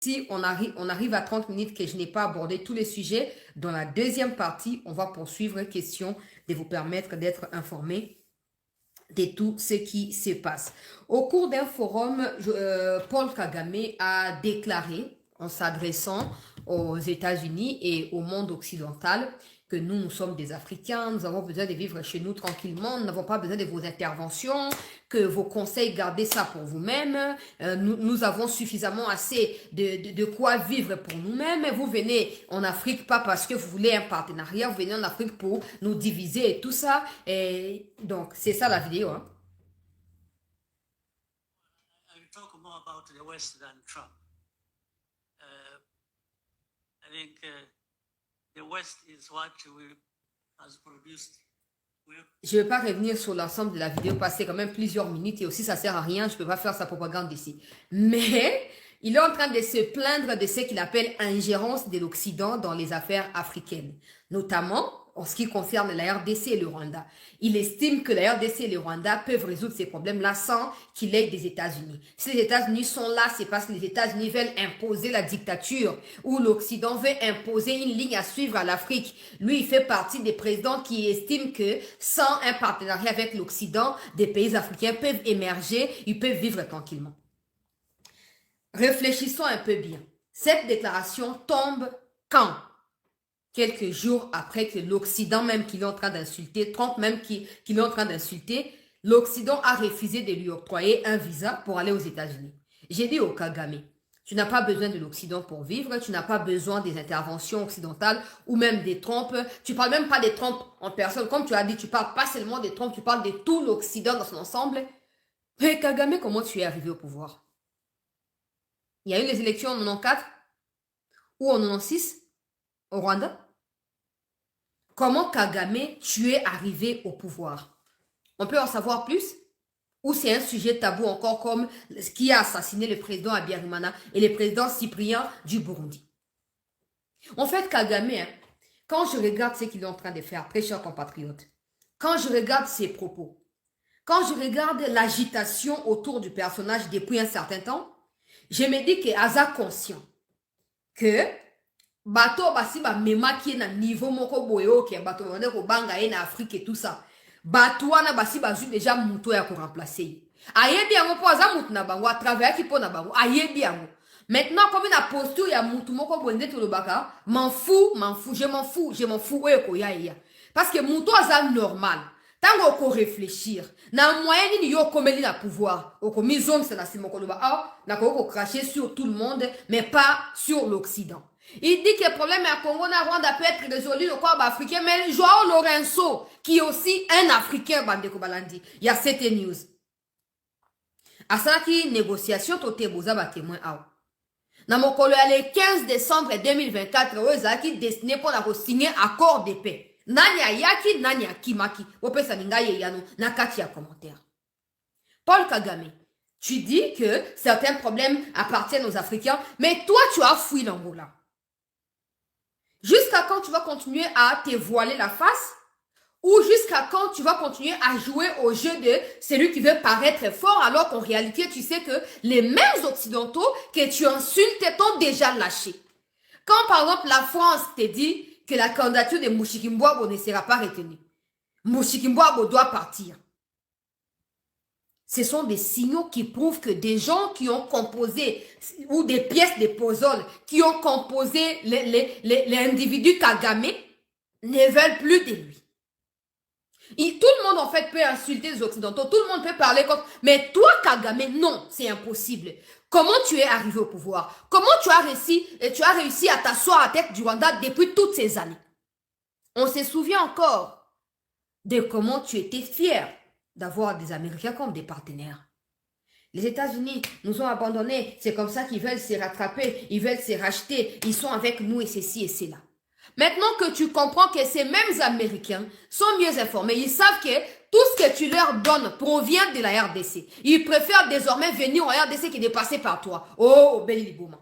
Si on arrive à 30 minutes que je n'ai pas abordé tous les sujets, dans la deuxième partie, on va poursuivre question de vous permettre d'être informés de tout ce qui se passe. Au cours d'un forum, Paul Kagame a déclaré, en s'adressant aux États-Unis et au monde occidental, que nous sommes des Africains, nous avons besoin de vivre chez nous tranquillement, nous n'avons pas besoin de vos interventions, que vos conseils, gardez ça pour vous-même, nous avons suffisamment assez de quoi vivre pour nous-mêmes, vous venez en Afrique pas parce que vous voulez un partenariat, vous venez en Afrique pour nous diviser et tout ça, et donc c'est ça la vidéo, hein. I will talk more about the West than Trump. I think the West is what has produced. Je ne vais pas revenir sur l'ensemble de la vidéo parce que c'est quand même plusieurs minutes et aussi ça sert à rien, je ne peux pas faire sa propagande ici. Mais il est en train de se plaindre de ce qu'il appelle ingérence de l'Occident dans les affaires africaines, notamment en ce qui concerne la RDC et le Rwanda. Il estime que la RDC et le Rwanda peuvent résoudre ces problèmes-là sans qu'il ait des États-Unis. Si les États-Unis sont là, c'est parce que les États-Unis veulent imposer la dictature ou l'Occident veut imposer une ligne à suivre à l'Afrique. Lui, il fait partie des présidents qui estiment que sans un partenariat avec l'Occident, des pays africains peuvent émerger, ils peuvent vivre tranquillement. Réfléchissons un peu bien. Cette déclaration tombe quand? Quelques jours après que l'Occident même qu'il est en train d'insulter, Trump même qu'il est en train d'insulter, l'Occident a refusé de lui octroyer un visa pour aller aux États-Unis. J'ai dit au Kagame, tu n'as pas besoin de l'Occident pour vivre, tu n'as pas besoin des interventions occidentales ou même des Trump. Tu parles même pas des Trump en personne. Comme tu as dit, tu parles pas seulement des Trump, tu parles de tout l'Occident dans son ensemble. Mais Kagame, comment tu es arrivé au pouvoir? Il y a eu les élections en 94 ou en 96 au Rwanda. Comment Kagame, tu es arrivé au pouvoir? On peut en savoir plus? Ou c'est un sujet tabou encore comme ce qui a assassiné le président Habyarimana et le président Cyprien du Burundi? En fait, Kagame, hein, quand je regarde ce qu'il est en train de faire, très chers compatriotes, quand je regarde ses propos, quand je regarde l'agitation autour du personnage depuis un certain temps, je me dis que Aza conscient que bato basi ba mema qui est na niveau moko boyo ki bato wane ko banga na Afrique et tout ça. Bato wana basi bazu déjà muto ya ko remplacer. Ayebi yango po aza mutu na bango à travers ki po na bango ayebi yango. Maintenant comme na posture ya mutu moko bonde to le baka, m'en fous, je m'en fous oyo ko ya ya. Parce que mutu aza normal. Tango ko réfléchir, na moyen ni yo komeli na pouvoir, oko mizom c'est na simoko loba, ah, na ko cracher sur tout le monde mais pas sur l'Occident. Il dit que le problème à Congo, na Rwanda peut être résolu au corps africain, mais Joao Lorenzo, qui est aussi un Africain, Bandeko Balandi, il y a cette news. À ça qui négociation, tote boza ba témoin ao. Na mokolo le 15 décembre 2024, oza qui destiné pour la signer accord de paix. Nanya yaki, nanya kimaki. Ope saninga ye yano, na kati ya commentaire. Paul Kagame, tu dis que certains problèmes appartiennent aux Africains, mais toi tu as fui l'Angola. Jusqu'à quand tu vas continuer à te voiler la face? Ou jusqu'à quand tu vas continuer à jouer au jeu de celui qui veut paraître fort alors qu'en réalité tu sais que les mêmes occidentaux que tu insultes t'ont déjà lâché. Quand par exemple la France te dit que la candidature de Mouchiki Mbouabo ne sera pas retenue, Mouchiki Mbouabo doit partir. Ce sont des signaux qui prouvent que des gens qui ont composé, ou des pièces de puzzle, qui ont composé l'individu Kagame, ne veulent plus de lui. Et tout le monde en fait peut insulter les Occidentaux, tout le monde peut parler comme... Mais toi Kagame, non, c'est impossible. Comment tu es arrivé au pouvoir? Comment tu as réussi à t'asseoir à la tête du Rwanda depuis toutes ces années? On se souvient encore de comment tu étais fier d'avoir des Américains comme des partenaires. Les États-Unis nous ont abandonnés, c'est comme ça qu'ils veulent se rattraper, ils veulent se racheter, ils sont avec nous et ceci et cela. Maintenant que tu comprends que ces mêmes Américains sont mieux informés, ils savent que tout ce que tu leur donnes provient de la RDC. Ils préfèrent désormais venir en RDC que de passer par toi. Oh, Beli Bouma.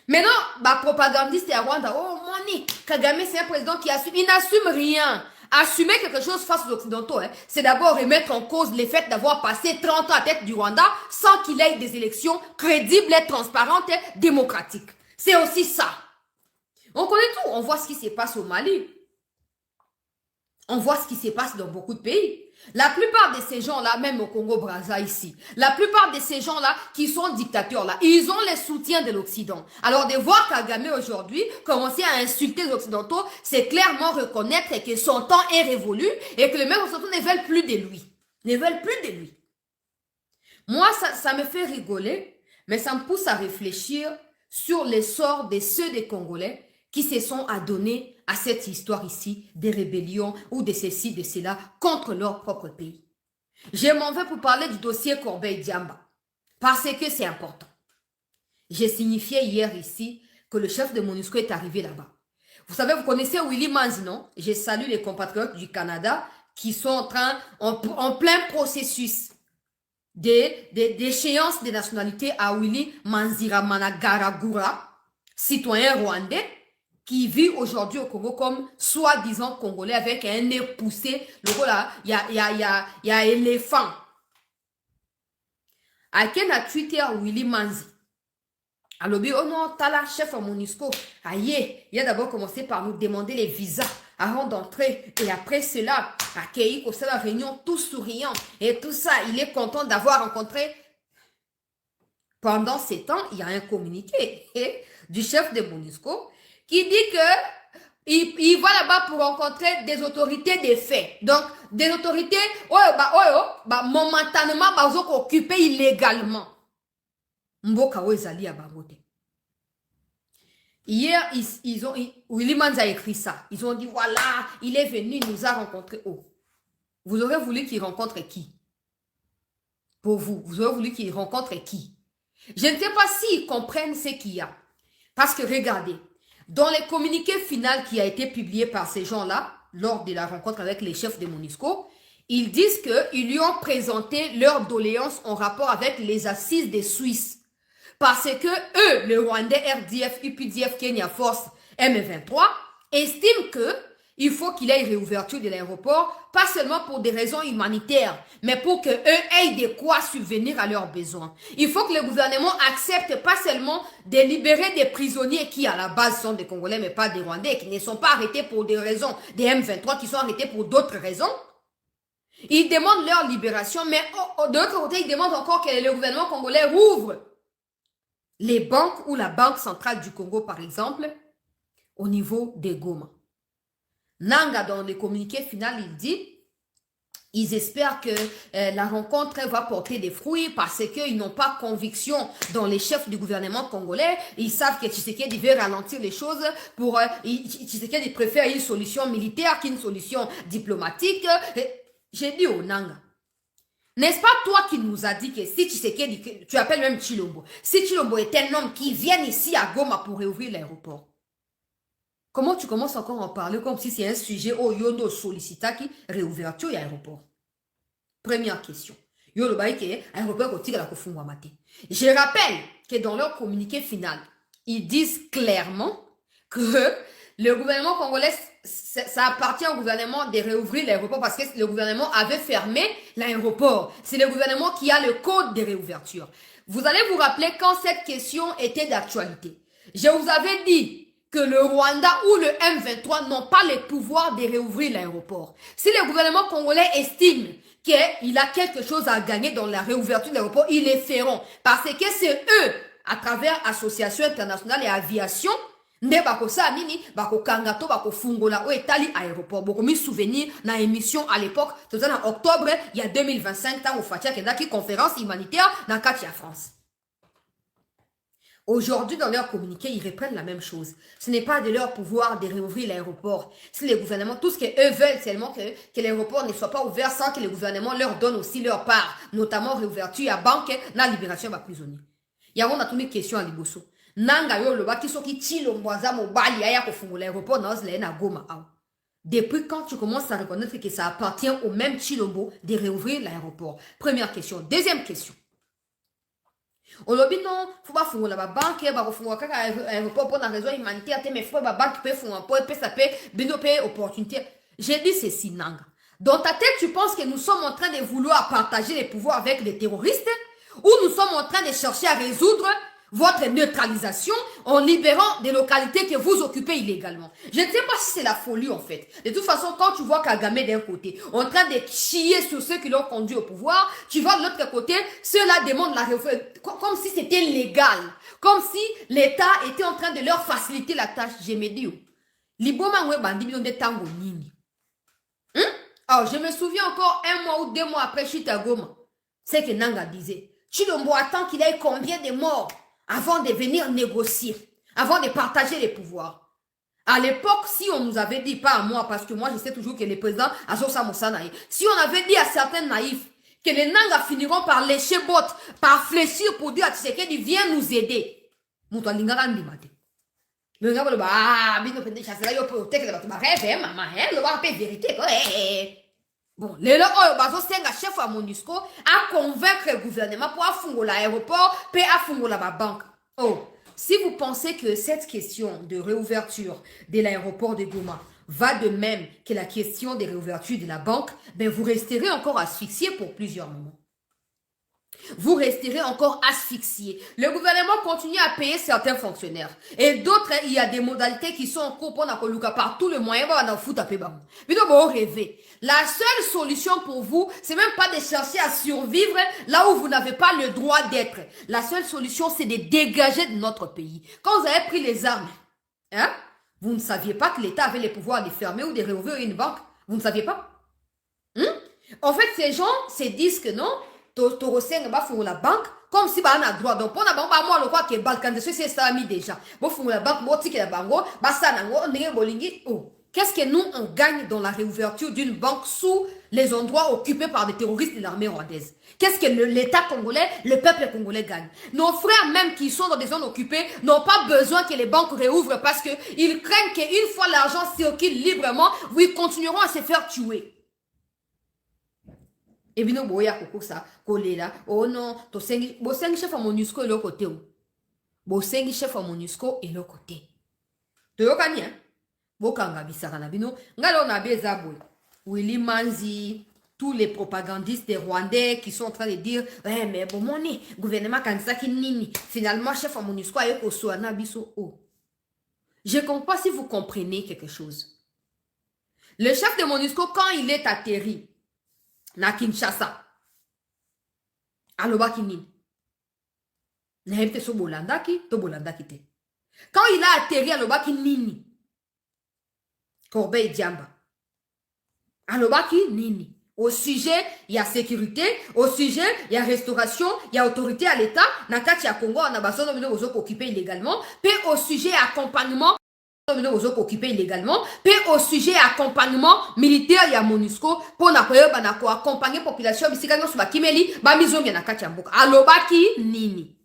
Maintenant, bah, propagandiste à Rwanda, oh, Moni, Kagame, c'est un président qui assume, il n'assume rien. Assumer quelque chose face aux Occidentaux, hein, c'est d'abord remettre en cause le fait d'avoir passé 30 ans à tête du Rwanda sans qu'il ait des élections crédibles, transparentes et démocratiques. C'est aussi ça. On connaît tout. On voit ce qui se passe au Mali. On voit ce qui se passe dans beaucoup de pays. La plupart de ces gens-là, même au Congo-Brazza ici, la plupart de ces gens-là qui sont dictateurs-là, ils ont le soutien de l'Occident. Alors de voir Kagame aujourd'hui commencer à insulter les Occidentaux, c'est clairement reconnaître que son temps est révolu et que les mêmes Occidentaux ne veulent plus de lui. Ne veulent plus de lui. Moi, ça me fait rigoler, mais ça me pousse à réfléchir sur les sorts de ceux des Congolais qui se sont adonnés à cette histoire ici des rébellions ou de ceci, de cela contre leur propre pays. Je m'en vais pour parler du dossier Corbeil-Diamba parce que c'est important. J'ai signifié hier ici que le chef de MONUSCO est arrivé là-bas. Vous savez, vous connaissez Willy Manzi, non? Je salue les compatriotes du Canada qui sont en plein processus d'échéance des nationalités à Willy Manziramanagara, citoyen rwandais, qui vit aujourd'hui au Congo comme soi-disant congolais avec un nez poussé. Le gars là, il y a éléphant. À quel a Twitter Willy Manzi? Alors, oh non, t'as la chef à MONUSCO. Aïe, il a d'abord commencé par nous demander les visas avant d'entrer. Et après cela, accueilli au sein de la réunion tout souriant. Et tout ça, il est content d'avoir rencontré. Pendant ces temps, il y a un communiqué du chef de MONUSCO qui dit que il va là-bas pour rencontrer des autorités des faits. Donc, des autorités, momentanément, occupées illégalement. Mboka Wezali à Bagote. Hier, Willy Manzi a écrit ça. Ils ont dit, voilà, il est venu, il nous a rencontrés. Oh. Vous aurez voulu qu'il rencontre qui? Pour vous, vous aurez voulu qu'il rencontre qui? Je ne sais pas s'ils comprennent ce qu'il y a. Parce que regardez, dans les communiqués finaux qui a été publié par ces gens-là, lors de la rencontre avec les chefs de MONUSCO, ils disent qu'ils lui ont présenté leur doléance en rapport avec les assises des Suisses. Parce que eux, le Rwandais, RDF, UPDF, Kenya Force, M23, estiment que il faut qu'il y ait réouverture de l'aéroport, pas seulement pour des raisons humanitaires, mais pour que eux aient de quoi subvenir à leurs besoins. Il faut que le gouvernement accepte pas seulement de libérer des prisonniers qui à la base sont des Congolais, mais pas des Rwandais, qui ne sont pas arrêtés pour des raisons, des M23 qui sont arrêtés pour d'autres raisons. Ils demandent leur libération, mais de l'autre côté, ils demandent encore que le gouvernement congolais rouvre les banques ou la Banque centrale du Congo, par exemple, au niveau des Goma. Nanga, dans le communiqué final, il dit, ils espèrent que la rencontre va porter des fruits parce qu'ils n'ont pas conviction dans les chefs du gouvernement congolais. Ils savent que Tshisekedi veut ralentir les choses pour... Tshisekedi préfère une solution militaire qu'une solution diplomatique. J'ai dit au Nanga, n'est-ce pas toi qui nous as dit que si Tshisekedi, tu appelles même Chilombo, si Chilombo est un homme qui vient ici à Goma pour réouvrir l'aéroport, comment tu commences encore à en parler comme si c'est un sujet au yondo sollicita qui réouverture l'aéroport? Première question. Je rappelle que dans leur communiqué final, ils disent clairement que le gouvernement congolais, ça appartient au gouvernement de réouvrir l'aéroport parce que le gouvernement avait fermé l'aéroport. C'est le gouvernement qui a le code de réouverture. Vous allez vous rappeler quand cette question était d'actualité. Je vous avais dit que le Rwanda ou le M23 n'ont pas le pouvoir de réouvrir l'aéroport. Si le gouvernement congolais estime qu'il a quelque chose à gagner dans la réouverture de l'aéroport, ils le feront. Parce que c'est eux, à travers Association internationale et aviation, nde bakosa nini bakokanga to bakofungola o etali aéroport boko mi souvenir na émission à l'époque c'était en octobre il y a 2025 tant au Fatia kendaki conférence humanitaire dans Katia France. Aujourd'hui, dans leur communiqué, ils reprennent la même chose. Ce n'est pas de leur pouvoir de réouvrir l'aéroport. Si les gouvernements, tout ce qu'eux veulent, c'est seulement que l'aéroport ne soit pas ouvert sans que le gouvernement leur donne aussi leur part, notamment réouverture à banque, la libération des prisonniers. Il y a une question à Liboso. Nanga yo loba kisoki chilo mwaza mobali aya kofungula l'aéroport na ozle na Goma au. Depuis quand tu commences à reconnaître que ça appartient au même Chilombo de réouvrir l'aéroport? Première question. Deuxième question. Olobi non, faut pas fungula ba banque ba kofungula kaka aéroport pour une raison humanitaire, mais faut ba banque peut fungula pour ça peut bino peut opportunité. J'ai dit ceci, Nanga. Dans ta tête, tu penses que nous sommes en train de vouloir partager les pouvoirs avec les terroristes ou nous sommes en train de chercher à résoudre votre neutralisation en libérant des localités que vous occupez illégalement. Je ne sais pas si c'est la folie en fait. De toute façon, quand tu vois Kagame d'un côté en train de chier sur ceux qui l'ont conduit au pouvoir, tu vois de l'autre côté, ceux-là demandent la réforme comme si c'était légal. Comme si l'État était en train de leur faciliter la tâche. Je me dis, Liboma Ngwe Bandi Bino de Tango Nini. Alors, je me souviens encore 1 mois ou 2 mois après Chitagoma. C'est que Nanga disait, Chilombo attend qu'il ait combien de morts avant de venir négocier, avant de partager les pouvoirs. À l'époque, si on nous avait dit, pas à moi, parce que moi je sais toujours que les présidents, Azosa Moussa Naïf, si on avait dit à certains naïfs que les Nanga finiront par lécher botte, par fléchir pour dire à Tshisekedi, viens nous aider. Moutou Lingara Ndimate. Le gars, ah, mais nous faisons chasser là, il faut que le bateau rêve, maman, le voir la vérité. Bon, les gens qui sont chef à MONUSCO à convaincre le gouvernement pour affoncer l'aéroport, puis affoncer la banque. Oh, si vous pensez que cette question de réouverture de l'aéroport de Goma va de même que la question de réouverture de la banque, ben vous resterez encore asphyxié pour plusieurs moments. Vous resterez encore asphyxié. Le gouvernement continue à payer certains fonctionnaires. Et d'autres, il y a des modalités qui sont en cours pour par tous les moyens. La seule solution pour vous, c'est même pas de chercher à survivre là où vous n'avez pas le droit d'être. La seule solution, c'est de dégager de notre pays. Quand vous avez pris les armes, hein, vous ne saviez pas que l'État avait le pouvoir de fermer ou de réouvrir une banque. Vous ne saviez pas. En fait, ces gens se disent que non, la banque comme si on a droit donc pour la banque moi le quoi que balkanisation c'est ça mis déjà bon font la banque moti que la bango basa nango ndenge bolingi oh qu'est-ce que nous on gagne dans la réouverture d'une banque sous les endroits occupés par des terroristes de l'armée rwandaise? Qu'est-ce que l'État congolais, le peuple congolais gagne? Nos frères même qui sont dans des zones occupées n'ont pas besoin que les banques réouvrent parce que ils craignent qu'une fois l'argent circule librement, ils continueront à se faire tuer. Et bien, boya koko ça, kolela. Oh non, to sengi, bo sengi chef à MONUSCO et l'autre côté. Bo sengi chef à MONUSCO et l'autre côté. To yokani, hein? Bo kanga bisara na bino. Ngalo na beza boy. Willy Manzi, tous les propagandistes des Rwandais qui sont en train de dire, ouais, mais bon, mon gouvernement kansaki nini. Finalement, chef à MONUSCO et koso anabiso. Oh. Je ne comprends pas si vous comprenez quelque chose. Le chef de MONUSCO, quand il est atterri, na Kinshasa alobaki nini na yebite so bolandaki to bolandaki te quand il a atterri alobaki nini Corbeil Diamba alobaki nini au sujet il y a sécurité au sujet il y a restauration il y a autorité à l'état na kati ya Congo na basono bino ozo occupé illégalement puis au sujet accompagnement occupé illégalement, puis au sujet accompagnement militaire il y a MONUSCO pour accompagner la population bisikano suba kimeli ba mizongi na kati ya mboka alobaki nini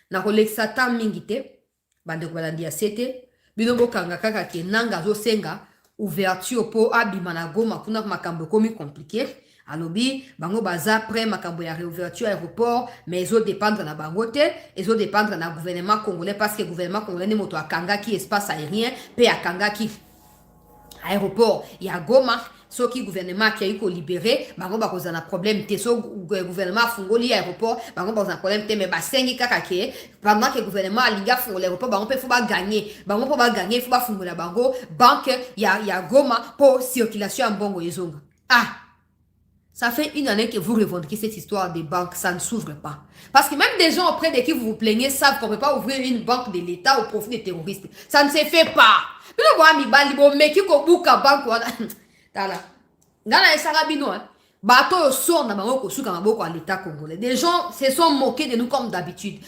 na kolekisa ta mingi te bande ko balandi ya sete bino bokanga kaka ke nanga zo senga ouverture pour abima na Goma kuna makambo komi compliqué alobi bango baza prêt makambo ya réouverture aéroport mais ils ont dépendre na bango te ils ont dépendre na gouvernement congolais parce que gouvernement congolais ni moto akanga ki espace aérien pe akanga ki aéroport ya Goma soki gouvernement qui a eu ko libérer bango ba kozana problème te so gouvernement fungoli aéroport bango ba kozana problème te mais ba sengi kaka ke pendant que gouvernement alinga fungoli aéroport bango pe faut ba gagner faut ba fungola bango banque ya Goma pour circulation en bongo ezonga ah. Ça fait 1 année que vous revendiquez cette histoire des banques, ça ne s'ouvre pas. Parce que même des gens auprès de qui vous vous plaignez savent qu'on ne peut pas ouvrir une banque de l'État au profit des terroristes. Ça ne se fait pas. Des gens se sont moqués de nous comme d'habitude.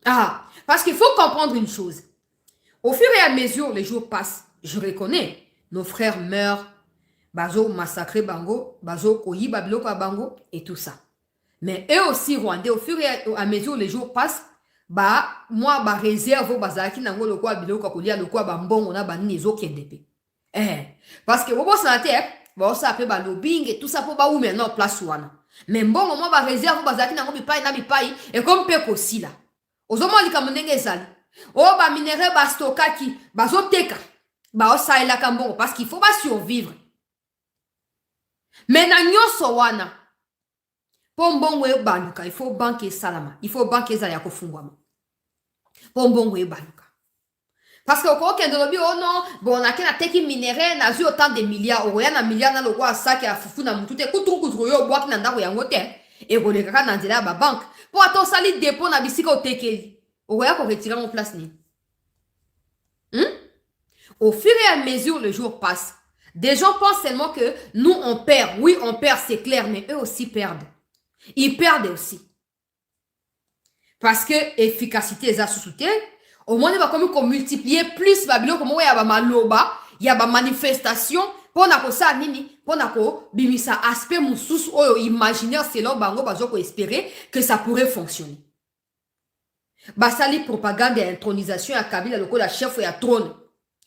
Ah, parce qu'il faut comprendre une chose. Au fur et à mesure, les jours passent. Je reconnais, nos frères meurent, bazo massacré bango, bazo koyi babilo pa bango et tout ça. Mais eux aussi, Rwandais, au fur et à mesure, les jours passent, bah, moi, bah, réserve, bazaki, nango, le quoi, bilo, kolia, le quoi, bambon, on a banni, les autres qui parce que, vous savez, bah, ça fait, bah, lobbying et tout ça, pour bah, où maintenant, place, ouana. Mais bon, moment ba réserve bazaki nango bipai na bipai et comme pe aussi là. Ozomo likambo ndenge ezali. O ba minerai ba stokaki, bazoteka. Ba osaila kambongo parce qu'il faut ba survivre. Mais na nyonso wana. Po mbongo ebaluka, il faut banque salama. Il faut banque ezali ya kofungwama. Po mbongo ebaluka. Parce que au Kenya lobby oh non bon na kena teki minerai na zu autant de milliards oya na milliards na lokwa saki ya fufu na mutute kutu yo bwaki na ndako yango te e ko lekaka na nzela ba banque po ato sali dépôt na bisika otekeli oya ko retirer mon place ni. Au fur et à mesure le jour passe, des gens pensent seulement que nous on perd. Oui, on perd, c'est clair, mais eux aussi perdent. Ils perdent aussi. Parce que efficacité est sous-souté. Au moins, il va comme multiplier plus Babylone comme il y a maloba, il y a manifestation pour na ko sa nini, pour na ko bimisa aspect musus ou imaginaire selon bango bazo ko espérer que ça pourrait fonctionner. Basali propagande et intronisation à Kabila loko la chef ya trône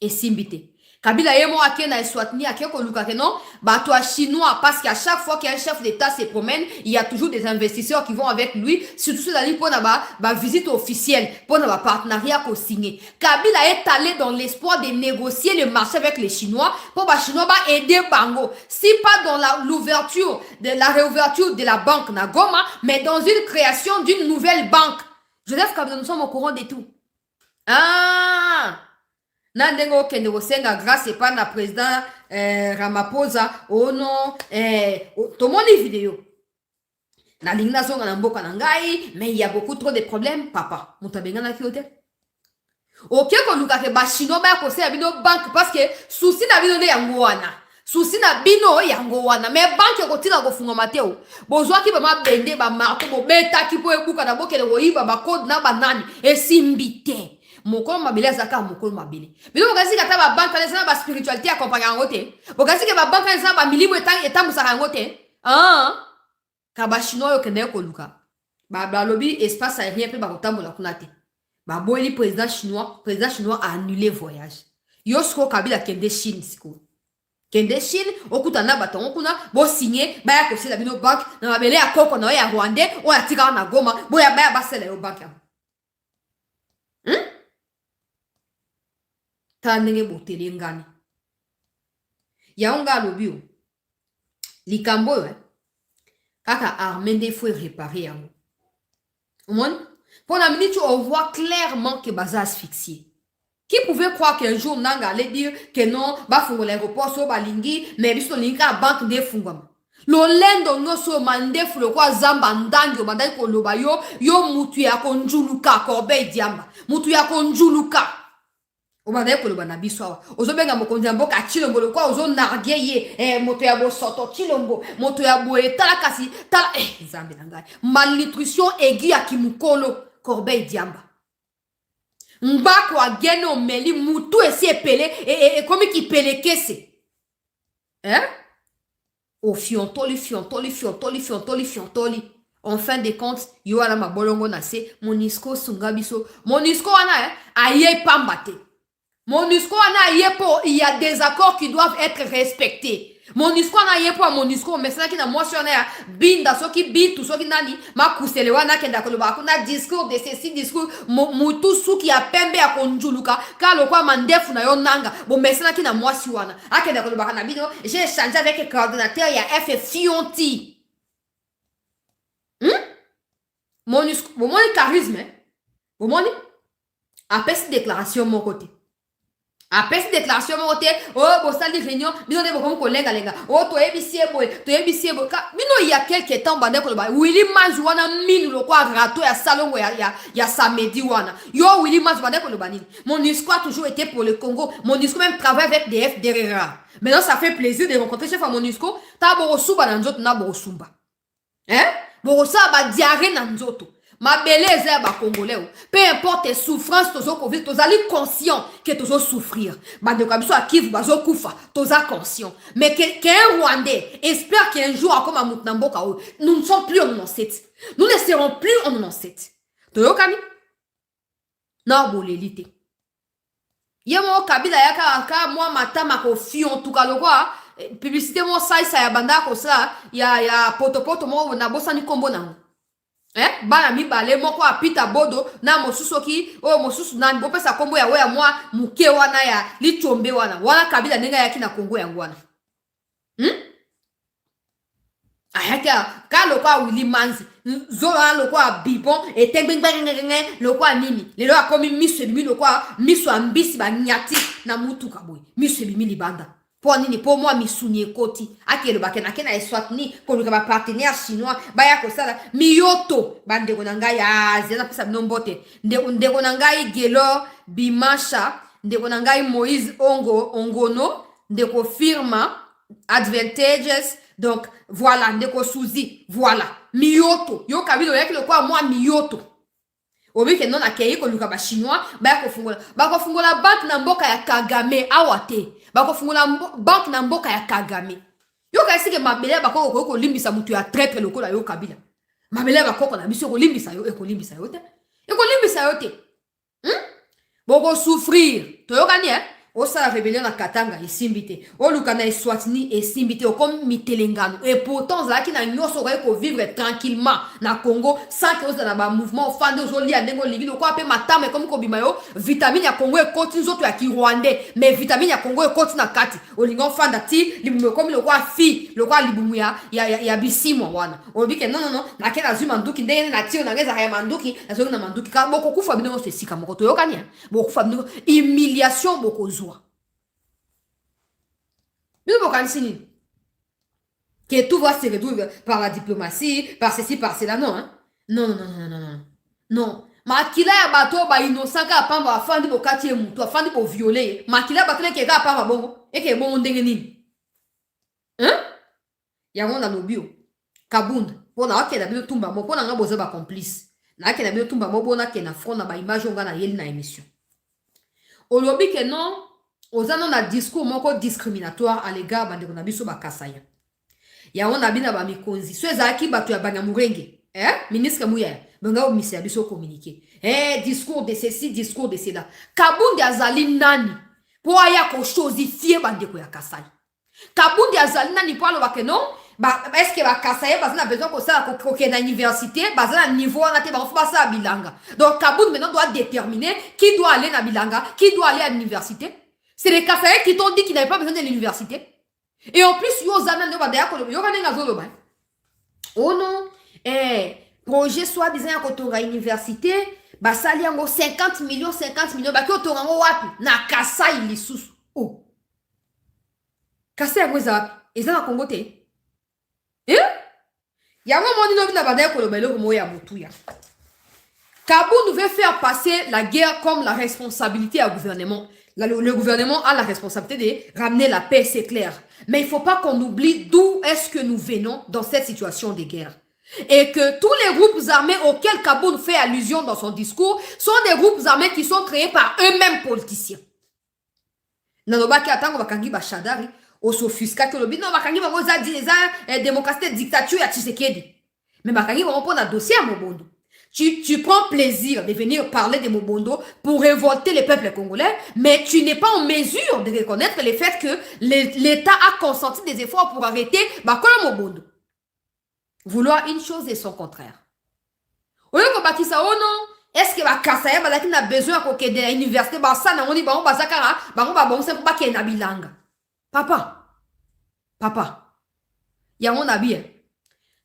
et simbité. Kabila yemo ake na Eswatini ake ko luka ke non, ba toi chinois parce qu'à chaque fois qu'un chef d'État se promène, il y a toujours des investisseurs qui vont avec lui, surtout ceux d'aller pour ba visite officielle, pour ba partenariat ko signé. Kabila est allé dans l'espoir de négocier le marché avec les Chinois pour ba Chinois ba aider Bango. Si pas dans la réouverture de la banque na Goma, mais dans une création d'une nouvelle banque. Joseph Kabila, nous sommes au courant de tout. Ah! Nandengo kende osenga grâce par la président Ramaphosa oh non tout le monde est vidéo na lingna zonga na mboka na ngai mais il y a beaucoup trop de problèmes papa mutabenga na kiote OK ko luka ke ba chino ba ko se bino banque parce que souci na bino ne yango wana souci na bino yango wana mais banque ko tina ko funga mateo bozwa ki ba mabende ba marto bo beta ki po ebuka na bokele wo iba ba code na banani et simbité mokolo mabele azaka mokolo mabele bino bokazi kata ba banque na ba spiritualité accompagner yango te bokazi ke ba banque na ba milibu etambusaka yango te ka ba chinois yo kende ko luka ba lobby espace aérien pe ba kotambola kuna te ba boeli président chinois a annulé voyage yo sko Kabila kende Chine siko kende Chine okutana batongo kuna bo signer ba ya kosela bino banque na mabele ya koko na ya Rwandais o ya tika na Goma bo ya ba ya basela yo banque tanenge botele ngani yaonga lobio likambo kaka armende faut réparer yango on pour la minute on voit clairement que baza asphyxié. Qui pouvait croire qu'un jour nanga allait dire que non ba fungo l'aéroport so balingi mais biso linga banque de fungama lo lendo no so mandefu lo kwa zamba ndangi obandai ko loba yo mutu ya konjuluka korbe diamba mutu ya konjuluka obandai ko loba na biso awa ozobenga mokonzi mboka chilombo lo kwa ozo nargue ye moto ya bo soto chilombo moto ya bo etala kasi tala zambe nangai malnutrition aiguë ya kimukolo korbe diamba mbako agene omeli mutu esi epele comme ki pele kese o fiontoli en fin de compte yo ala mabolongo na se Monisco sunga biso Monisco wana aye pambate Monisco wana aye po il y a des accords qui doivent être respectés. Monisco wana aye po Monisco mais ça qui na mwasi wana ya binda soki bitu soki nani makusele wana kenda koloba kuna discours de ceci discours mutu suki ya pembe ya konjuluka kalo kwa mandefu na yo nanga bo mesana ki na mwasi wana akenda koloba na bino j'ai échangé avec le coordinateur ya FF Fionti Monisco bon mon charisme bon mon après cette déclaration mon côté après cette déclaration mon côté bosali réunion bino de bokomo kolenga lenga toyebisie boy bino il y a quelques temps bande ko ba Willy Manzi wana minu lo kwa rato ya salongo ya samedi wana yo Willy Manzi bande ko ba nini mon discours a toujours été pour le Congo mon discours même travaille avec des FDRA maintenant ça fait plaisir de rencontrer chef à mon discours ta borosuba na nzoto na borosumba borosa ba diarrhée na nzoto ma beleza ba congolais peu importe souffrance tozo covid tozali conscient que tozo souffrir bande ko biso akivu bazo kufa toza conscient mais qu'un Rwandais espère qu'un jour comme amutna mboka nous ne sommes plus en 97 nous ne serons plus en 97 toyokani na bolelite yemo Kabila yaka ka moi matama ko fion tukalo kwa publicité mo sai ya banda ko sa ya potopoto mo na bosa ni kombo nango. Bana mibale moko apita bodo na mosusu ki o mosusu nani bopesa kombo ya we ya mwa muke wana ya lichombe wana kabila nenga yaki na Kongo yango wana. Ayaka ka lokwa Willy Manzi zola lokwa bibon etengbengengenge lokwa nini lelo akomi miso bimi lokwa miso ambisi ba nyati na mutu kaboy miso bimi libanda po nini po moi misuni ekoti akelo bakena kena eswatni ko luka ba partenaire chinois baya ko sala miyoto bandeko na ngai azena pesa nombote ndeko na ngai Gelo Bimasha ndeko na ngai Moïse Ongono ndeko firma Advantages. Donc, voilà, ndeko Suzy, voilà. Miyoto. Yo kabilo yaki le kwa moi miyoto. Obi ke non akei ko luka ba chinois, ba ko fungola. Ba ko fungola bank na mboka ya Kagame awate. Ba ko fungola bank na mboka ya Kagame. Yo ka sike mabele ba ko limbisa mutu ya traître lokola yo kabila. Mabele ba ko na biso ko limbisa yo eko limbisa yo te. Eko limbisa yo te. Boko souffrir. To yo kani o sala rébellion na Katanga esimbite o luka na Eswatini esimbite o comme mitelengano et pourtant zaki na nyoso ko vivre tranquillement na Congo sans que oza na ba mouvement fande zo lia ndengo livino ko ape matame comme ko bimayo vitamine ya Congo e koti nzoto ya Kirwandais mais vitamine ya Congo e koti na kati o lingo fanda ti libumu comme le kwa fi le kwa libumu ya bisimo wana o bike non na kena zuma nduki ndenge na tio na ngeza ya manduki na zo na manduki ka boko kufa bino so sika moko to yokani boko kufa bino humiliation boko zo. Que tout va se résoudre par la diplomatie, par ceci, par cela, non, hein? Non. Makila ya bato ba innocent ka pamba afandi bo kati mutu afandi bo violer. Makila bato le keka pamba bongo e ke bongo ndenge nini? Hein? Ya ngona lobio. Kabunda. Pona akela bino tumba mo pona ngabo za ba complice. Na akela bino tumba mo bona ke na front na ba image nga na yeli na émission. Olobi ke non. Ozano na discours moko discriminatoire à l'égard bandeko na biso bakasaya. Ya on abina ba mikonzi. So ezaki bato ya Banyamulenge. Ministre Mouya. Banga o misi ya biso communiquer. Discours de ceci, discours de cela. Kabundi azali nani. Po aya ko chosifier bandeko ya Kasai. Kabundi azali nani po alo bake non? Est-ce que bakasaya bazana besoin ko ça ko na université, bazana niveau na te ba faut ça bilanga. Donc Kabundi maintenant doit déterminer qui doit aller na bilanga, qui doit aller à l'université. C'est les Kassaïens qui t'ont dit qu'ils n'avaient pas besoin de l'université. Et en plus, oh non, projet soi-disant à l'université, bah ça y a 50 millions, bah qui ont wapi, na Kassai lissus. Oh. Kassai a quoi et ça na Congo te? Ya moment dit na badaya ko lobelo ko moya mutuya. Kabound veut faire passer la guerre comme la responsabilité au gouvernement. Le gouvernement a la responsabilité de ramener la paix, c'est clair. Mais il ne faut pas qu'on oublie d'où est-ce que nous venons dans cette situation de guerre. Et que tous les groupes armés auxquels Kabound fait allusion dans son discours sont des groupes armés qui sont créés par eux-mêmes politiciens. Nanobaki atango bakangi bashadari, osofusca que le bino bakangi bagoza dineza démocratie dictature ya Tshisekedi. Mais bakangi vont prendre un dossier à Mobondo. Tu prends plaisir de venir parler de Mobondo pour révolter les peuples congolais, mais tu n'es pas en mesure de reconnaître le fait que l'État a consenti des efforts pour arrêter Bakola Mobondo. Vouloir une chose et son contraire. Au lieu que Bakisa, oh non, est-ce que Bakasaya a besoin de l'université Bassana, on dit Bango Bazakara, Bango Babon, c'est pas qu'il y ait Nabilanga. Papa, il y a mon avis.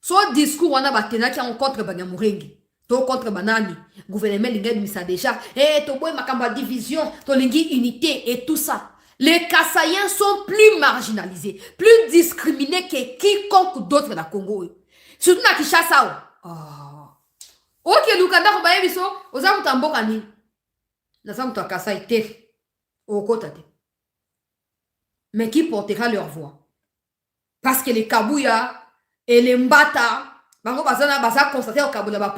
Soit discours, on a batena qui est contre Banyamulenge. To contre banani, gouvernement l'ingé misa déjà, to boy makamba division, to lingi unité et tout ça. Les Kassaïens sont plus marginalisés, plus discriminés que quiconque d'autre dans le Congo. Surtout na Kinshasa. Ok, Lukanda ko baye biso, oza mutamboka ni. Na sa muto Kassaï te. Okota te. Mais qui portera leur voix? Parce que les Kabouya et les Mbata bango bazana baza constater au Kabula ba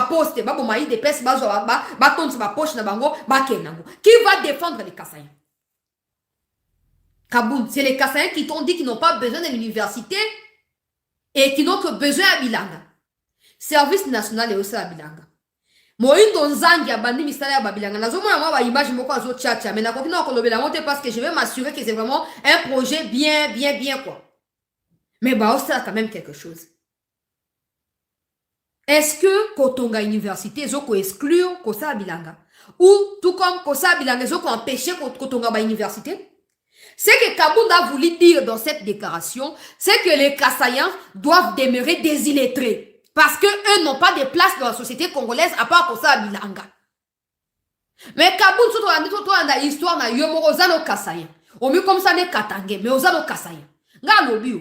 poste ba bomayi de pes ba zo ba tonse ba poche na bango ba kenango. Qui va défendre les Kassaïens? Kabound, c'est les Kassaïens qui t'ont dit qu'ils n'ont pas besoin de l'université et qui n'ont que besoin à Bilanga. Service national et aussi à Bilanga. Moindo nzangi abandi misala ya babilanga. Nazomona moi ba image moko azo tchatcha. Mais nakoki na kolobela monte parce que je vais m'assurer que c'est vraiment un projet bien quoi. Mais bah ça quand même quelque chose. Est-ce que Kotonga Université zoko exclure Kosa Bilanga? Ou tout comme Kosa Bilanga zoko empêcher Kotonga ba Université? Ce que Kabound a voulu dire dans cette déclaration, c'est que les Kassaïens doivent demeurer des illettrés. Parce qu'eux n'ont pas de place dans la société congolaise à part Kosa Bilanga. Mais Kabound, surtout dans l'histoire, na yomo ozano Kassaïens. Au mieux comme ça, n'est Katangé, mais ozano Kassaïens. Nga lobio.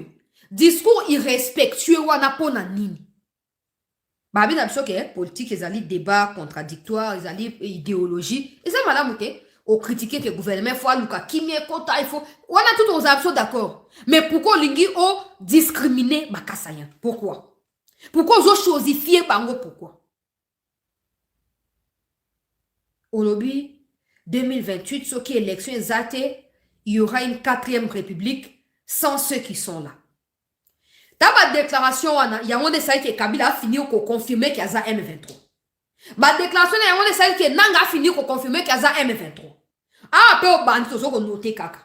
Discours irrespectueux wana pona nini. Babi na biso ke politique ezali débat contradictoire, ezali idéologie. Et ça madame ok, au critiquer que le gouvernement faut aluka kimie kota il faut on a tout aux abso d'accord. Mais pourquoi lingi o discriminer Bakassaïen? Pourquoi? Pourquoi os chosifier bango pourquoi? Au lobby 2028 ce qui est élection exacte, il y aura une 4e république sans ceux qui sont là. Dans ma déclaration, il y a un essai que Kabila a fini pour confirmer qu'il y a M23. Ma déclaration, il y a un essai que Nanga a fini pour confirmer qu'il y a M23. Ah, peu au bandit, on a noté kaka.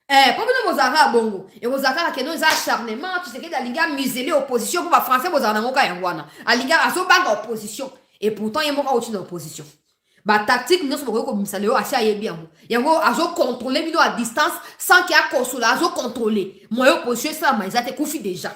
Pour nous, vous avez bongo. Et vous avez que nous acharnement, tu sais que la Liga muselé opposition pour les Français, vous avez un Yangwana. La Liga a son banque opposition. Et pourtant, il y a un autre opposition. Bah, tactique, nous sommes comme ça, le achat est bien. Il y a un contrôler, à distance, sans qu'il y ait un consulat, contrôler. Moi, opposition, ça m'a été koufi déjà.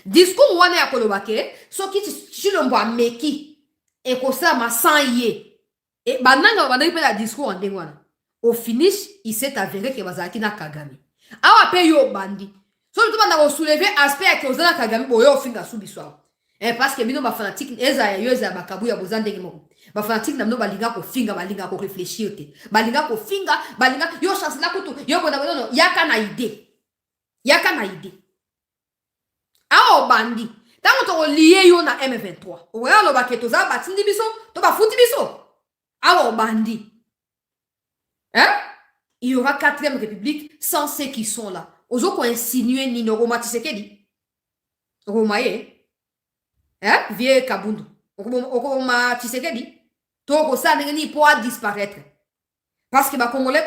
Discours wana ya kolobake soki chilombo meki et ko ça ma sans yé et bananga bana pe la discours en dengwana au finish il s'est avéré que bazaki na Kagame awa pe yo bandi so tout banda ko soulever aspect que ozana Kagame boyo finga subiswa parce que bino ba fanatique eza ya yoza bakabu ya bozande ngimo ba fanatique na mno balinga ko finga balinga ko réfléchir te balinga ko finga balinga yo chance la kutu yo bona no yaka na idée ah, bandi. Tant qu'on lié yo na M23. Ou alors le baquet toza batindi biso, to ba futi biso. Ah, bandi. Hein? Il y aura 4e république sans ceux qui sont là. Ozo ko insinuer ni no Roma Tshisekedi. Romaye. Hein? Vie Kabundu. Roma Tshisekedi. To ko sa ni pour disparaître. Parce que les Congolais,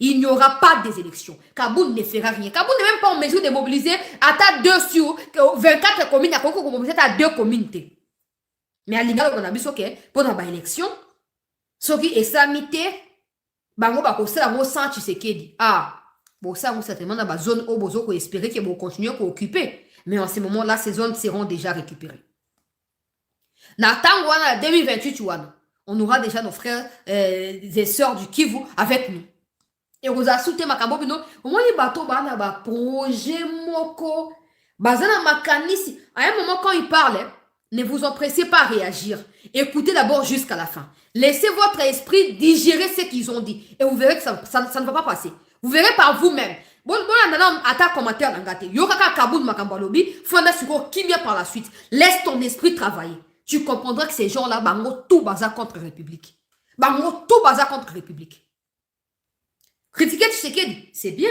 il n'y aura pas des élections. Kaboul ne fera rien. Kaboul n'est même pas en mesure de mobiliser à 2 sur 24 communes. À Congo, mobiliser à 2 communautés. Mais à l'Inga, on a vu que pour une élection, ce qui est samité, bango bako c'est la mot sans Tshisekedi. Ah, bon ça, certainement dans la zone où vous espérer qu'ils vont continuer à occuper. Mais en ce moment-là, ces zones seront déjà récupérées. Natang wana 2028 wana. On aura déjà nos frères et sœurs du Kivu avec nous. Et vous avez soutenu Makambo Bino. Au moins, les bateaux, bah, projet moko. Bazana makanisi. À un moment, quand ils parlent, ne vous empressez pas à réagir. Écoutez d'abord jusqu'à la fin. Laissez votre esprit digérer ce qu'ils ont dit. Et vous verrez que ça ne va pas passer. Vous verrez par vous-même. Bon, attaque commentaire d'Angate. Yokaka Kaboun Makambalobi. Fonda Suko Kimia par la suite. Laisse ton esprit travailler. Tu comprendras que ces gens-là, bango tout bazar contre République. Bango tout bazar contre République. Critiquer Tshisekedi, c'est bien.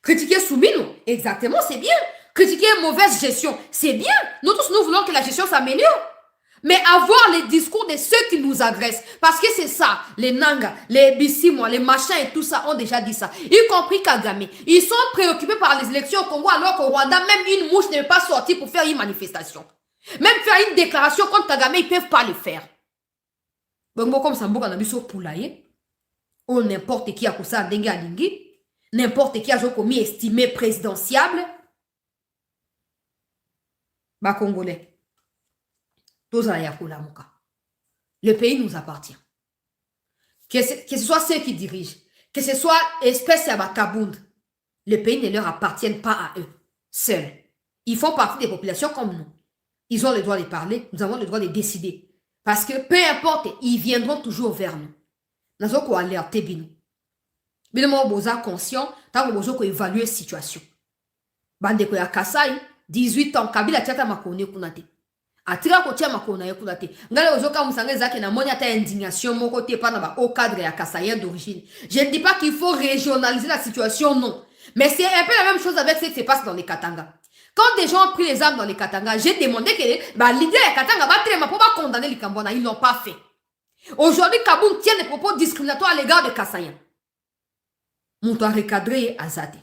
Critiquer Soumino, exactement, c'est bien. Critiquer mauvaise gestion, c'est bien. Nous tous, nous voulons que la gestion s'améliore. Mais avoir les discours de ceux qui nous agressent, parce que c'est ça, les Nanga, les Bissimois, les machins et tout ça ont déjà dit ça, y compris Kagame. Ils sont préoccupés par les élections au Congo, alors qu'au Rwanda, même une mouche ne peut pas sortir pour faire une manifestation. Même faire une déclaration contre Kagame, ils ne peuvent pas le faire. Bon, comme ça, on poulailler. Ou n'importe qui a fait ça, n'importe qui a commis estimé présidentiable. Bah, Congolais. Le pays nous appartient. Que ce soit ceux qui dirigent, que ce soit espèce à Bakabound, le pays ne leur appartient pas à eux, seuls. Ils font partie des populations comme nous. Ils ont le droit de parler, nous avons le droit de décider. Parce que peu importe, ils viendront toujours vers nous. Nous avons alerter Bino. Bino mo boza conscient, tant que bozo évaluer la situation. Bande ko ya Kasai, 18 ans, Kabila tchata makone kunate. Atira ko tia makona kunate. Ngale ozo ka musanga zake na moni ata indignation moko te pa na ba au cadre ya Kasaïen d'origine. Je ne dis pas qu'il faut régionaliser la situation, non. Mais c'est un peu la même chose avec ce qui se passe dans les Katanga. Quand des gens ont pris les armes dans les Katanga, j'ai demandé que bah, l'idée est Katanga va très pour condamner les Cambona. Ils ne l'ont pas fait. Aujourd'hui, Kaboun tient des propos discriminatoires à l'égard des Kassaïens. On doit recadrer Azadé.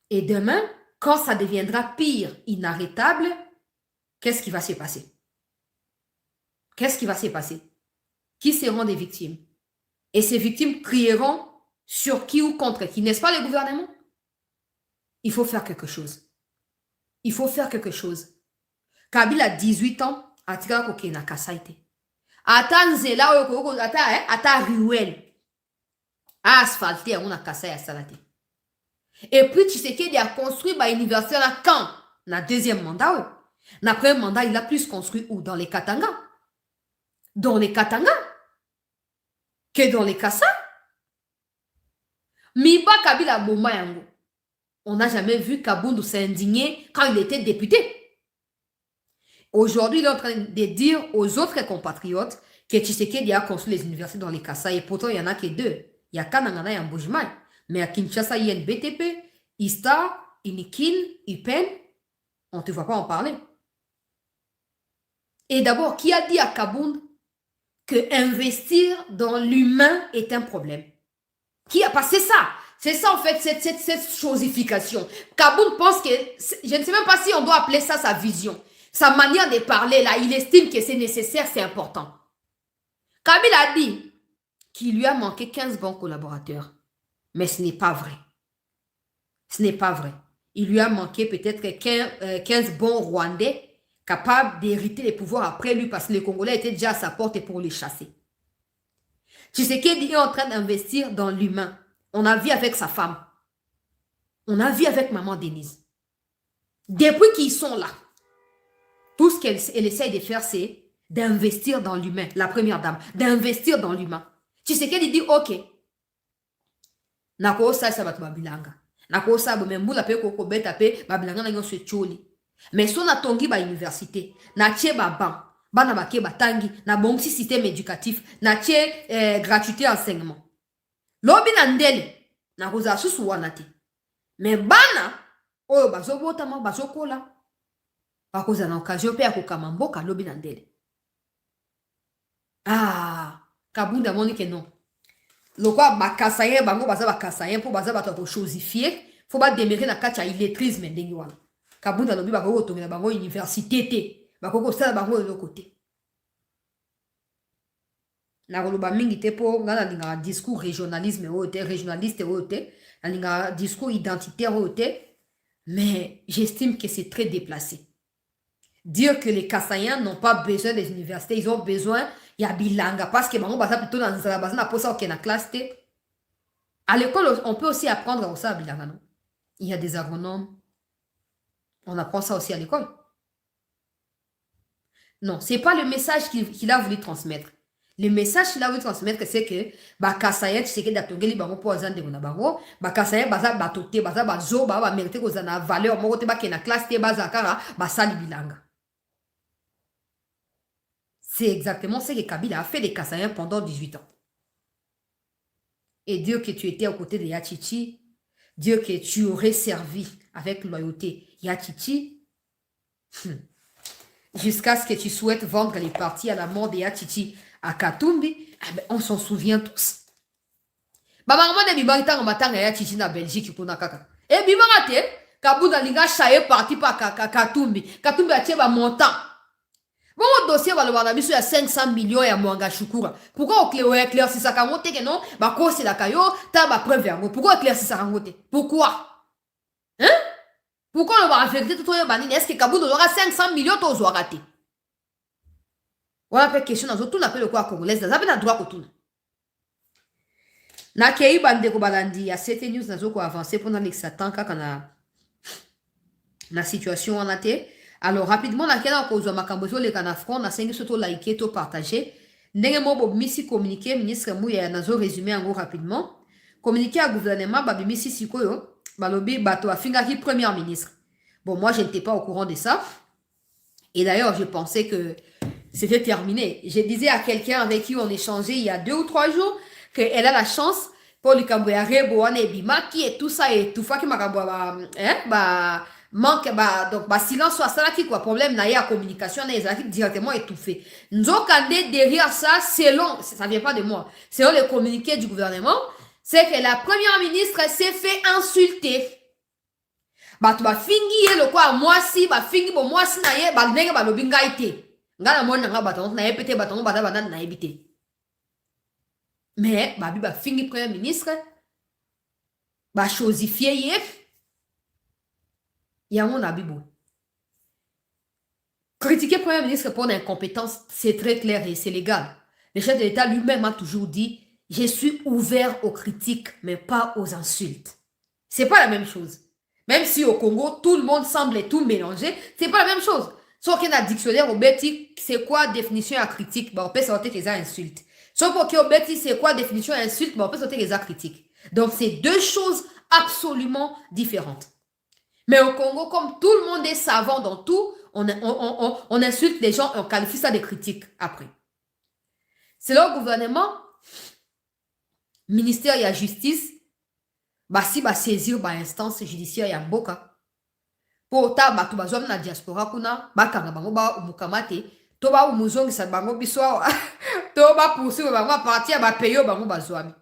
Et demain, quand ça deviendra pire, inarrêtable, qu'est-ce qui va se passer? Qu'est-ce qui va se passer? Qui seront des victimes? Et ces victimes crieront sur qui ou contre qui? N'est-ce pas le gouvernement? Il faut faire quelque chose. Il faut faire quelque chose. Kabila a 18 ans, atika koke na kasaite. Ata nzela oko ata ruelle. Asphalté on a kasai à salate. Et puis Tshisekedi a construit une université à Caen. Na deuxième mandat. Na premier mandat, il a plus construit où? Dans les Katanga. Dans les Katanga. Que dans les Kassa. Miba Kabila Bomba Yango. On n'a jamais vu Kaboundou s'indigner quand il était député. Aujourd'hui, il est en train de dire aux autres compatriotes que Tshisekedi a construit les universités dans les Kassa. Et pourtant, il n'y en a que deux. Il y a Kanangana et Mbujimai. Mais à Kinshasa, il y a une BTP, ISTA, Inikin, IPEN. On ne te voit pas en parler. Et d'abord, qui a dit à Kabound que investir dans l'humain est un problème? Qui a passé ça? C'est ça, en fait, cette chosification. Kabound pense que, je ne sais même pas si on doit appeler ça sa vision. Sa manière de parler, là, il estime que c'est nécessaire, c'est important. Kabila a dit qu'il lui a manqué 15 bons collaborateurs. Mais ce n'est pas vrai. Ce n'est pas vrai. Il lui a manqué peut-être 15 bons Rwandais capables d'hériter les pouvoirs après lui parce que les Congolais étaient déjà à sa porte pour les chasser. Tshisekedi est en train d'investir dans l'humain. On a vu avec sa femme. On a vu avec maman Denise. Depuis qu'ils sont là, tout ce qu'elle essaie de faire, c'est d'investir dans l'humain. La première dame, d'investir dans l'humain. Tshisekedi dit, ok, nako sa bato babilanga. Nako sa bomembula pe koko beta pe babilanga na nyonso echoli. Mais si on a tongi ba université, na tie ba ban, bana bake batangi, na bongsi système éducatif, na tie gratuité enseignement. Lobi na ndele, na koza susu wana te. Mais bana, oyo bazo botama, bazo kola. Bakoza na occasion pe akokama mboka lobi na ndele. Ah, Kabunda moni que non. Lokwa bakasayen bango baza bakasayen pour baza bato chosifier, faut ba démérer na kati ya illettrisme ndenge wana. Kabunda lobi bakoko tongela bango université te, bakoko sala bango de côté. Na koloba mingi te po ngana linga discours régionalisme ote, régionaliste ote, na linga discours identitaire ote, mais j'estime que c'est très déplacé. Dire que les Kassaïens n'ont pas besoin des universités, ils ont besoin ya bilanga parce que bango baza plutôt dans la base na posa ok na classe te. À l'école, on peut aussi apprendre ça à bilanga, non? Il y a des agronomes. On apprend ça aussi à l'école. Non, c'est pas le message qu'il a voulu transmettre. Le message qu'il a voulu transmettre, c'est que Kassaïen, tu sais que d'atongeli bango po azan de mona bango, Kassaïen baza batote, baza bazo, ba mérite ko zana valeur moko te ba ke na classe te baza kara basali bilanga. C'est exactement ce que Kabila a fait des Kassaïens pendant 18 ans. Et dire que tu étais aux côtés de Yachichi, dire que tu aurais servi avec loyauté Yachichi, jusqu'à ce que tu souhaites vendre les parties à la mort de Yachichi à Katumbi, on s'en souvient tous. Maman de Bibangita en matin à Yachichi na Belgique pour Nakaka. Et Bibangate, Kabunda linga chaye parti par Katumbi. Katumbi a tiré montant. Bon, dossier va le voir il y a 500 millions et à Mwanga Shukura. Pourquoi on éclaircit ça quand que non? Bah, quoi c'est la caillou, t'as ma preuve. Pourquoi éclaircir ça quand pourquoi? Hein? Pourquoi on va affecter tout le monde? Est-ce que Kabou aura 500 millions de dollars raté? Voilà, question dans tout l'appel quoi congolaise, ça n'a droit pour tout. Na kei bande ko balandi ya 7 news nazo ko avancer pendant l'exatant quand na situation en até. Alors, rapidement, la kena kozwa makambo zo le kanafron, na sengi soto like to partager. Ndenge mo misi communiqué, ministre Mouya nazo résumé en gros rapidement. Communiqué à gouvernement, misi sikoyo, balobi bato afingaki premier ministre. Bon, moi, je n'étais pas au courant de ça. Et d'ailleurs, je pensais que c'était terminé. Je disais à quelqu'un avec qui on échangeait il y a 2 ou 3 jours qu'elle a la chance pour le Cambouya Rebo, on est bimaki et tout ça et tout ça qui m'a manque donc silence soit ça qui quoi problème na ya communication na ezaki directement étouffé. Nzokande derrière ça selon ça vient pas de moi. Selon le communiqué du gouvernement, c'est que la première ministre s'est fait insulter. Bato ba fingi ye lo kwa mwasi ba fingi bo mwasi na ye ba ndenge ba lobinga ite. Ngana mona nga bato na ye pete bato bata bana na ebité. Mais babi ba fingi premier ministre ba chosifier ye yango na bibo. Critiquer premier ministre pour l'incompétence, c'est très clair et c'est légal. Le chef de l'État lui-même a toujours dit je suis ouvert aux critiques mais pas aux insultes. C'est pas la même chose. Même si au Congo, tout le monde semble tout mélanger, c'est pas la même chose. Sauf qu'il y a un dictionnaire au Betty, c'est quoi définition à critique? On peut sortir les insultes. Sauf au Betty, c'est quoi définition à insulte? On peut sortir les critiques. Donc, c'est deux choses absolument différentes. Mais au Congo, comme tout le monde est savant dans tout, on insulte les gens et on qualifie ça de critiques après. C'est là le gouvernement, ministère de la justice, si saisir instance judiciaire ya mboka po ta bato bazwa na diaspora kuna bakanga bango ba umukamate to ba umuzongisa bango biso to ba poursuivre bango à partir ba payo bango bazwami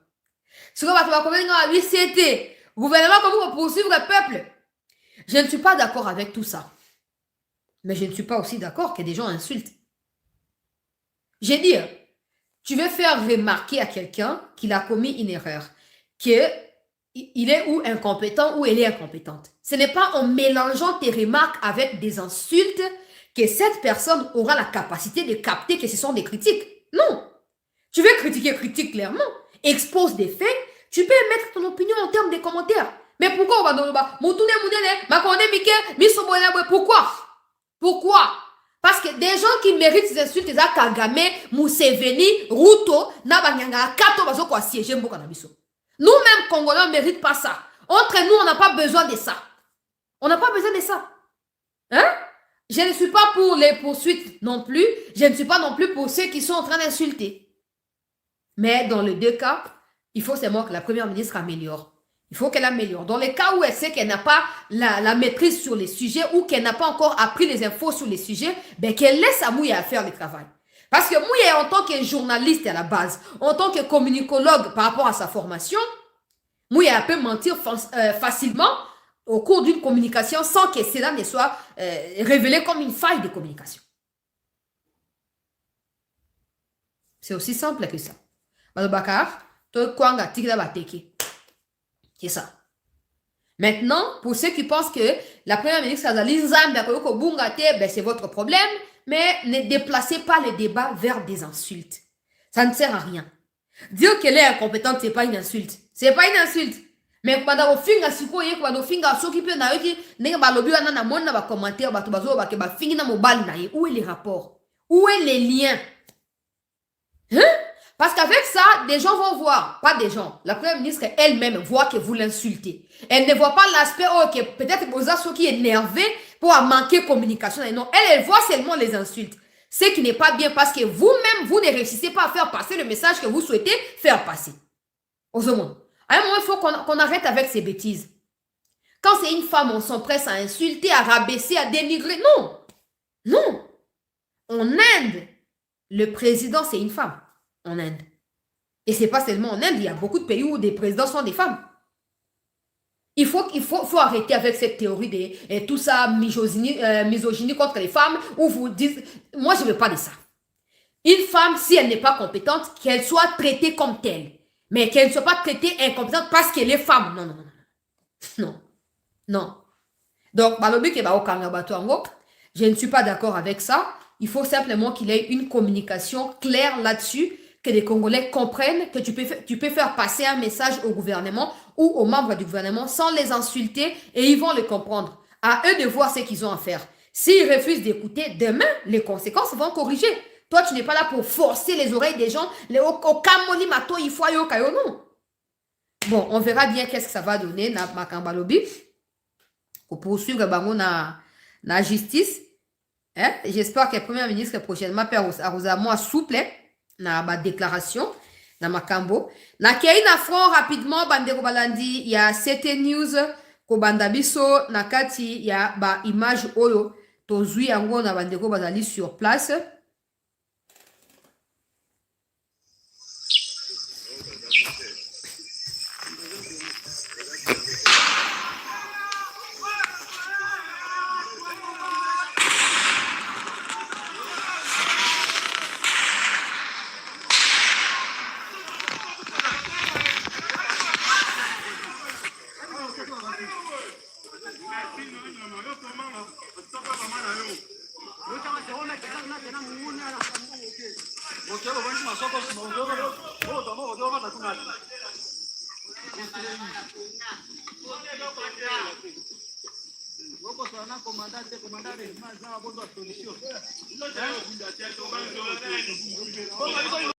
siko bato bakomenga ba bisete gouvernement comme poursuivre le peuple. Je ne suis pas d'accord avec tout ça, mais je ne suis pas aussi d'accord que des gens insultent. J'ai dit tu veux faire remarquer à quelqu'un qu'il a commis une erreur, que il est ou incompétent ou elle est incompétente. Ce n'est pas en mélangeant tes remarques avec des insultes que cette personne aura la capacité de capter que ce sont des critiques. Non. Tu veux critiquer, critique clairement. Expose des faits. Tu peux mettre ton opinion en termes de commentaires. Mais pourquoi on va dans le bas? Pourquoi? Pourquoi? Parce que des gens qui méritent ces insultes, c'est Kagame, Museveni, Ruto, Nabanyanga, Kato, Bazo, quoi, siéger, Mboka, Nabiso. Nous-mêmes, Congolais, on ne mérite pas ça. Entre nous, on n'a pas besoin de ça. On n'a pas besoin de ça. Hein? Je ne suis pas pour les poursuites non plus. Je ne suis pas non plus pour ceux qui sont en train d'insulter. Mais dans les deux cas, il faut seulement que la première ministre améliore. Il faut qu'elle améliore. Dans les cas où elle sait qu'elle n'a pas la maîtrise sur les sujets ou qu'elle n'a pas encore appris les infos sur les sujets, ben qu'elle laisse à Mouya faire le travail. Parce que Mouya, en tant que journaliste à la base, en tant que communicologue par rapport à sa formation, Mouya peut mentir facilement au cours d'une communication sans que cela ne soit révélé comme une faille de communication. C'est aussi simple que ça. C'est ça. Maintenant, pour ceux qui pensent que la première ministre c'est votre problème, mais ne déplacez pas les débats vers des insultes. Ça ne sert à rien. Dire qu'elle est incompétente, c'est pas une insulte. C'est pas une insulte. Mais pendant au finga sikoye pendant finga s'occuper na yoki nenga balobi wana na mona ba commentaire ba bazo ba ke ba fingi na mobile na ye. Où est les rapports? Où est les liens? Hein? Parce qu'avec ça, des gens vont voir, pas des gens, la première ministre elle-même voit que vous l'insultez. Elle ne voit pas l'aspect, ok, peut-être que vous avez qui est énervé pour manquer de communication. Non, elle voit seulement les insultes. Ce qui n'est pas bien parce que vous-même, vous ne réussissez pas à faire passer le message que vous souhaitez faire passer. Aux hommes. À un moment, il faut qu'on arrête avec ces bêtises. Quand c'est une femme, on s'empresse à insulter, à rabaisser, à dénigrer. Non. Non. En Inde, le président, c'est une femme. En Inde. Et c'est pas seulement en Inde, il y a beaucoup de pays où des présidents sont des femmes. Il faut arrêter avec cette théorie de tout ça, misogynie contre les femmes, où vous dites, moi je ne veux pas de ça. Une femme, si elle n'est pas compétente, qu'elle soit traitée comme telle. Mais qu'elle ne soit pas traitée incompétente parce qu'elle est femme. Non, non, non. Non. Non. Donc, je ne suis pas d'accord avec ça. Il faut simplement qu'il y ait une communication claire là-dessus, que les Congolais comprennent que tu peux faire passer un message au gouvernement ou aux membres du gouvernement sans les insulter et ils vont le comprendre. À eux de voir ce qu'ils ont à faire. S'ils refusent d'écouter, demain, les conséquences vont corriger. Toi, tu n'es pas là pour forcer les oreilles des gens. Non. Bon, on verra bien qu'est-ce que ça va donner na Makambalobi. Pour poursuivre la justice. Hein? J'espère que le Premier ministre prochainement peut arroser moi souple na ma déclaration. na makambo. Na kei na front rapidement bandeko balandi ya CT News kobanda biso na kati ya ba image oyo tozwi yango na bandeko bazali sur place.